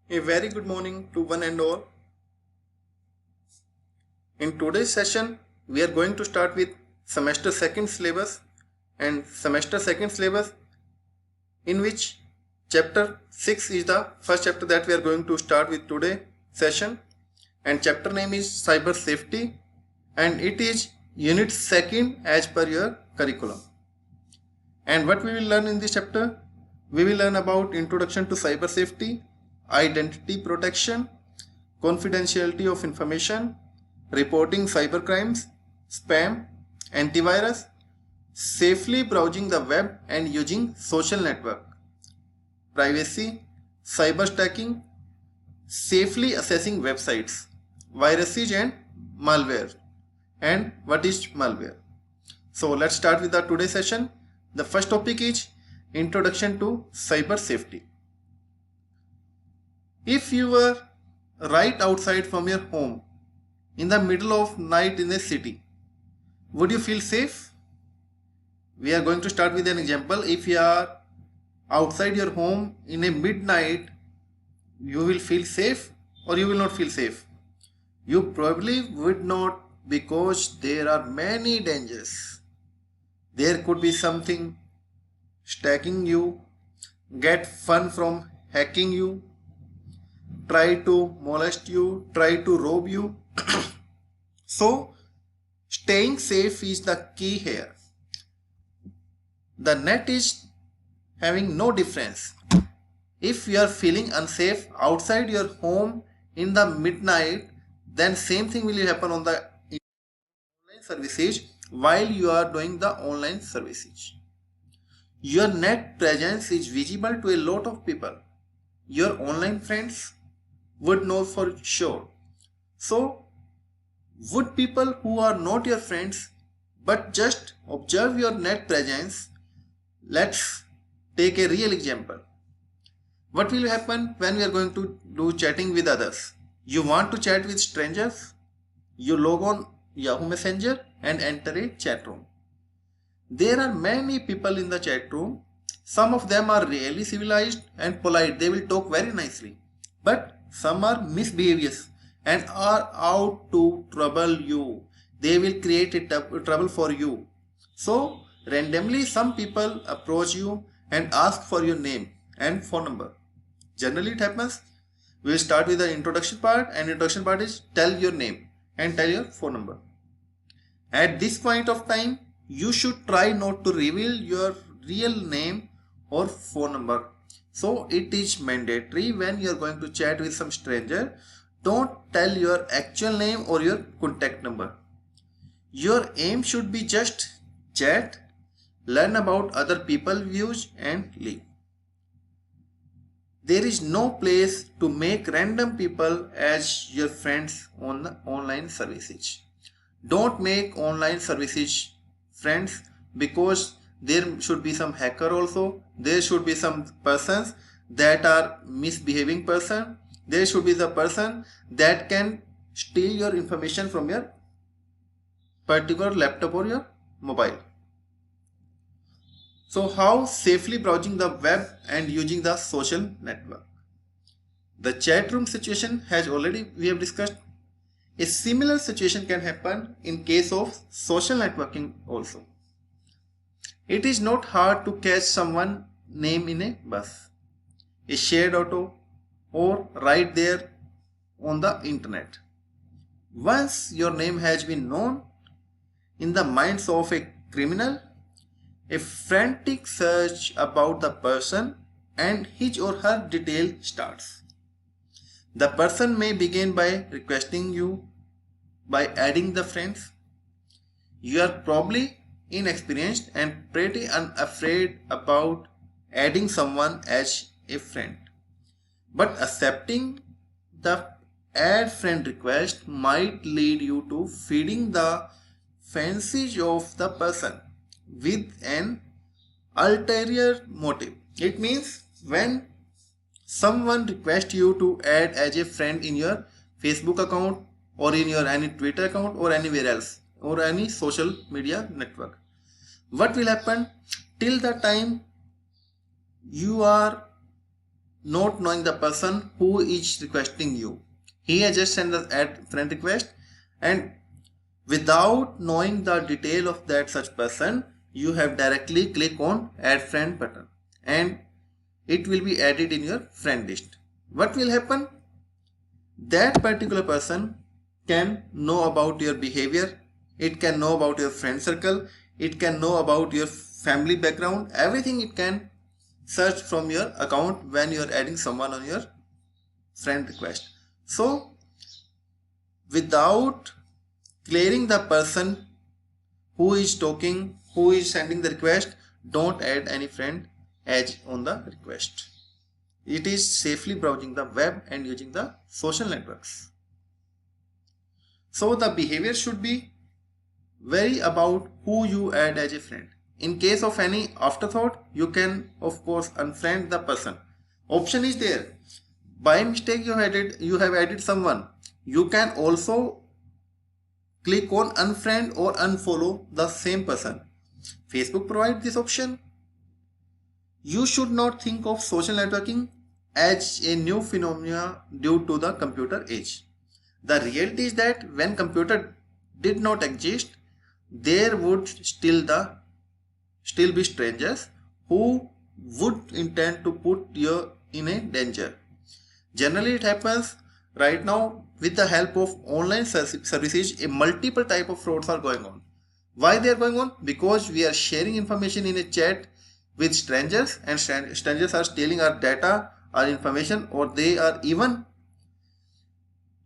A very good morning to one and all. In today's session, we are going to start with semester second syllabus and semester second syllabus in which chapter 6 is the first chapter that we are going to start with today session, and chapter name is cyber safety and it is unit second as per your curriculum. And what we will learn in this chapter? We will learn about introduction to cyber safety, identity protection, confidentiality of information, reporting cyber crimes, spam, antivirus, safely browsing the web and using social network, privacy, cyber stacking, safely accessing websites, viruses and malware. And what is malware? So let's start with the today's session. The first topic is introduction to cyber safety. If you were right outside from your home in the middle of night in a city, would you feel safe? We are going to start with an example. If you are outside your home in a midnight, you will feel safe or you will not feel safe? You probably would not, because there are many dangers. There could be something stacking you, get fun from hacking you, try to molest you, try to rob you. So, staying safe is the key here. The net is having no difference. If you are feeling unsafe outside your home in the midnight, then same thing will happen on the online services while you are doing the online services. Your net presence is visible to a lot of people. Your online friends would know for sure. So, would people who are not your friends but just observe your net presence? Let's take a real example. What will happen when we are going to do chatting with others? You want to chat with strangers? You log on Yahoo Messenger and enter a chat room. There are many people in the chat room. Some of them are really civilized and polite. They will talk very nicely. But some are misbehaviors and are out to trouble you. They will create a trouble for you. So randomly some people approach you and ask for your name and phone number. Generally it happens. We will start with the introduction part, and introduction part is tell your name and tell your phone number. At this point of time, you should try not to reveal your real name or phone number. So it is mandatory when you are going to chat with some stranger, don't tell your actual name or your contact number. Your aim should be just chat, learn about other people's views and leave. There is no place to make random people as your friends on the online services. Don't make online services friends, because there should be some hacker also. There should be some persons that are misbehaving person. There should be the person that can steal your information from your particular laptop or your mobile. So how safely browsing the web and using the social network? The chat room situation has already we have discussed. A similar situation can happen in case of social networking also. It is not hard to catch someone's name in a bus, a shared auto, or right there on the internet. Once your name has been known in the minds of a criminal, a frantic search about the person and his or her detail starts. The person may begin by requesting you, by adding the friends. You are probably inexperienced and pretty unafraid about adding someone as a friend. But accepting the add friend request might lead you to feeding the fancies of the person with an ulterior motive. It means when someone requests you to add as a friend in your Facebook account or in your any Twitter account or anywhere else or any social media network, what will happen? Till the time you are not knowing the person who is requesting you. He has just sent the add friend request, and without knowing the detail of that such person, you have directly click on add friend button and it will be added in your friend list. What will happen? That particular person can know about your behavior, it can know about your friend circle, it can know about your family background, everything it can search from your account when you are adding someone on your friend request. So without clearing the person who is talking, who is sending the request, don't add any friend as on the request. It is safely browsing the web and using the social networks. So the behavior should be very about who you add as a friend. In case of any afterthought, you can of course unfriend the person. Option is there. By mistake you have added someone. You can also click on unfriend or unfollow the same person. Facebook provides this option. You should not think of social networking as a new phenomenon due to the computer age. The reality is that when computer did not exist, there would still be strangers who would intend to put you in a danger. Generally it happens right now with the help of online services. A multiple type of frauds are going on. Why they are going on? Because we are sharing information in a chat with strangers, and strangers are stealing our data, our information, or they are even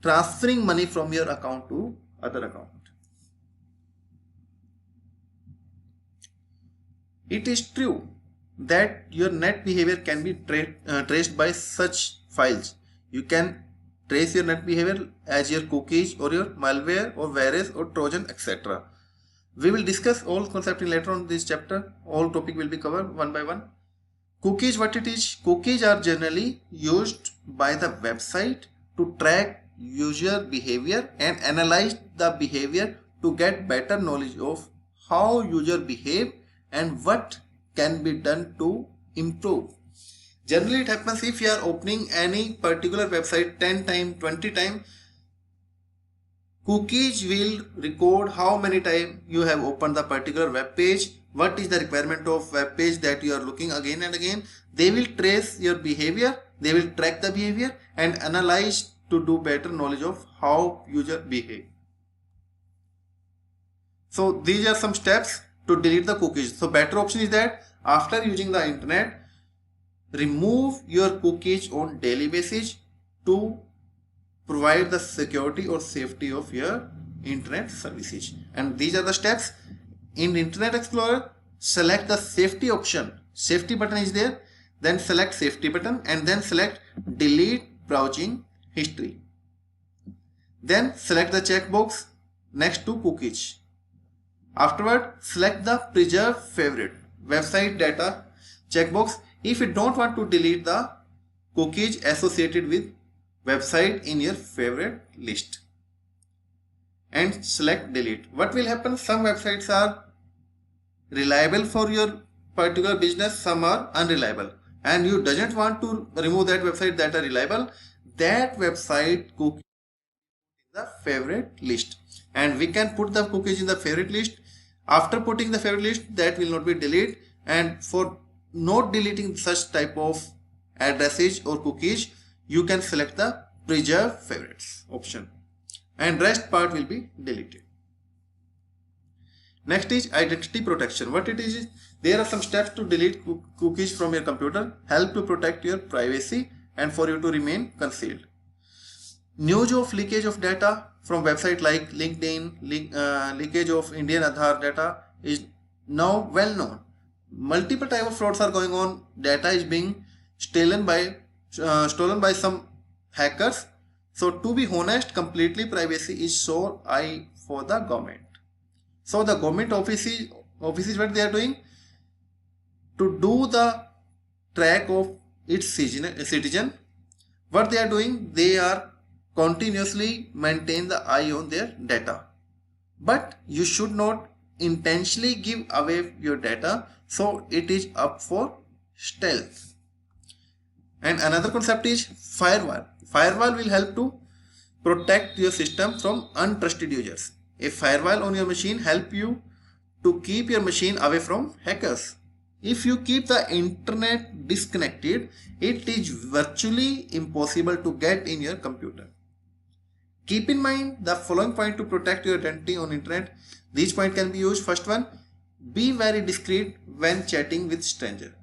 transferring money from your account to other account. It is true that your net behavior can be traced by such files. You can trace your net behavior as your cookies or your malware or virus or trojan, etc. We will discuss all concepts later on this chapter. All topic will be covered one by one. Cookies, what it is? Cookies are generally used by the website to track user behavior and analyze the behavior to get better knowledge of how user behave and what can be done to improve. Generally it happens if you are opening any particular website 10 times, 20 times, cookies will record how many times you have opened the particular web page, what is the requirement of web page that you are looking again and again. They will trace your behavior, they will track the behavior and analyze to do better knowledge of how user behave. So these are some steps to delete the cookies. So better option is that after using the internet, remove your cookies on daily basis to provide the security or safety of your internet services. And these are the steps. In Internet Explorer, select the safety option. Safety button is there. Then select safety button and then select delete browsing history. Then select the checkbox next to cookies. Afterward, select the preserve favorite website data checkbox if you don't want to delete the cookies associated with website in your favorite list, and select delete. What will happen? Some websites are reliable for your particular business, some are unreliable, and you doesn't want to remove that website that are reliable. That website cookie in the favorite list, and we can put the cookies in the favorite list. After putting the favorite list, that will not be deleted, and for not deleting such type of addresses or cookies, you can select the preserve favorites option and rest part will be deleted. Next is identity protection. What it is there are some steps to delete cookies from your computer, help to protect your privacy and for you to remain concealed. News of leakage of data from website like LinkedIn, leakage of Indian Aadhaar data is now well known. Multiple type of frauds are going on. Data is being stolen by some hackers. So to be honest, completely privacy is so high for the government. So the government offices what they are doing to do the track of its citizen. What they are doing, they are continuously maintain the eye on their data. But you should not intentionally give away your data. So it is up for stealth. And another concept is firewall. Firewall will help to protect your system from untrusted users. A firewall on your machine help you to keep your machine away from hackers. If you keep the internet disconnected, it is virtually impossible to get in your computer. Keep in mind the following point to protect your identity on internet. These points can be used. First one, be very discreet when chatting with stranger.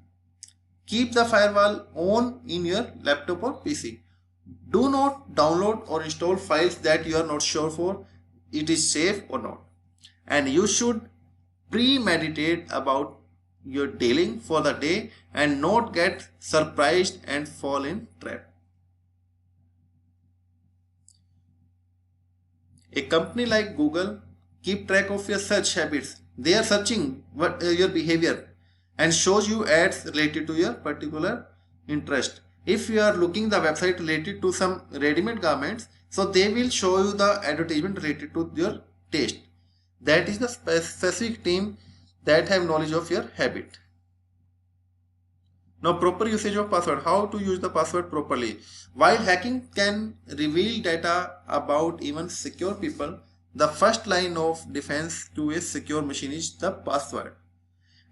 Keep the firewall on in your laptop or PC. Do not download or install files that you are not sure for it is safe or not. And you should premeditate about your dealing for the day and not get surprised and fall in trap. A company like Google keep track of your search habits. They are searching your behavior and shows you ads related to your particular interest. If you are looking the website related to some ready-made garments, so they will show you the advertisement related to your taste. That is the specific team that have knowledge of your habit. Now, proper usage of password. How to use the password properly? While hacking can reveal data about even secure people, the first line of defense to a secure machine is the password.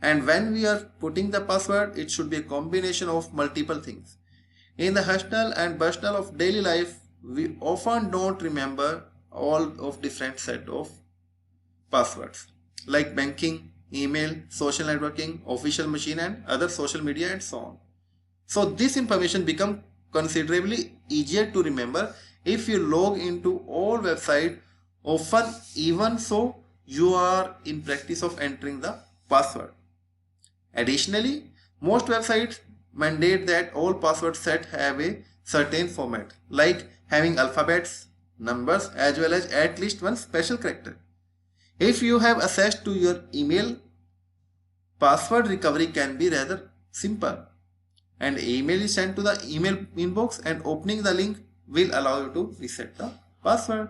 And when we are putting the password, it should be a combination of multiple things. In the hustle and bustle of daily life, we often don't remember all of different set of passwords like banking, email, social networking, official machine and other social media and so on. So this information becomes considerably easier to remember if you log into all websites often, even so you are in practice of entering the password. Additionally, most websites mandate that all password sets have a certain format, like having alphabets, numbers, as well as at least one special character. If you have access to your email, password recovery can be rather simple. And email is sent to the email inbox and opening the link will allow you to reset the password.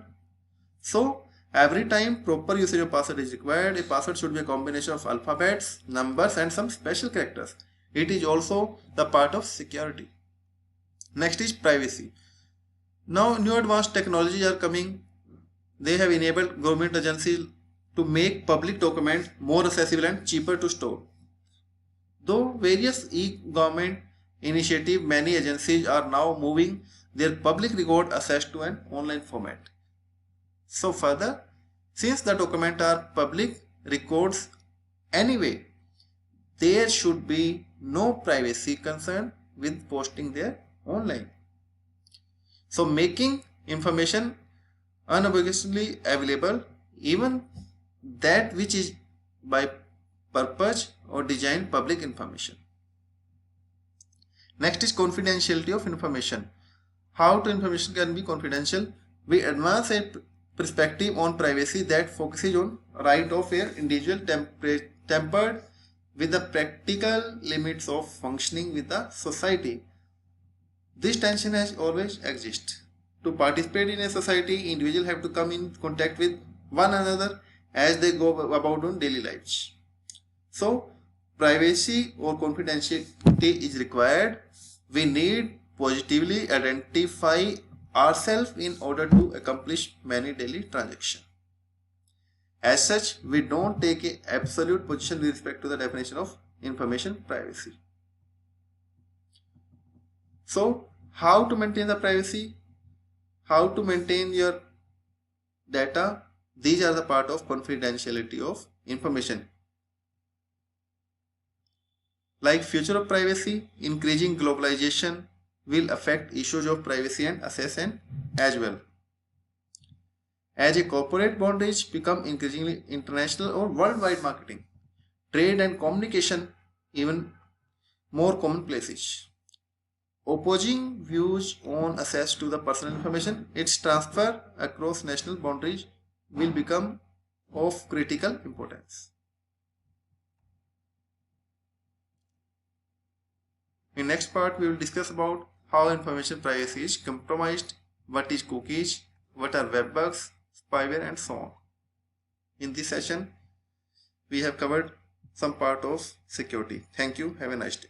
So, every time proper usage of password is required, a password should be a combination of alphabets, numbers and some special characters. It is also the part of security. Next is privacy. Now new advanced technologies are coming. They have enabled government agencies to make public documents more accessible and cheaper to store. Though various e-government initiatives, many agencies are now moving their public record access to an online format. So further, since the documents are public records anyway, there should be no privacy concern with posting there online. So making information unambiguously available, even that which is by purpose or design public information. Next is confidentiality of information. How to information can be confidential? We advance a perspective on privacy that focuses on right of an individual tempered with the practical limits of functioning with the society. This tension has always existed. To participate in a society, individuals have to come in contact with one another as they go about on daily lives. So, privacy or confidentiality is required. We need positively identify ourselves in order to accomplish many daily transactions. As such, we don't take an absolute position with respect to the definition of information privacy. So, how to maintain the privacy? How to maintain your data? These are the part of confidentiality of information. Like future of privacy, increasing globalization will affect issues of privacy and access and as well. As a corporate boundaries become increasingly international or worldwide marketing, trade and communication even more commonplaces. Opposing views on access to the personal information, its transfer across national boundaries will become of critical importance. In next part, we will discuss about how information privacy is compromised, what is cookies, what are web bugs, spyware and so on. In this session, we have covered some part of security. Thank you. Have a nice day.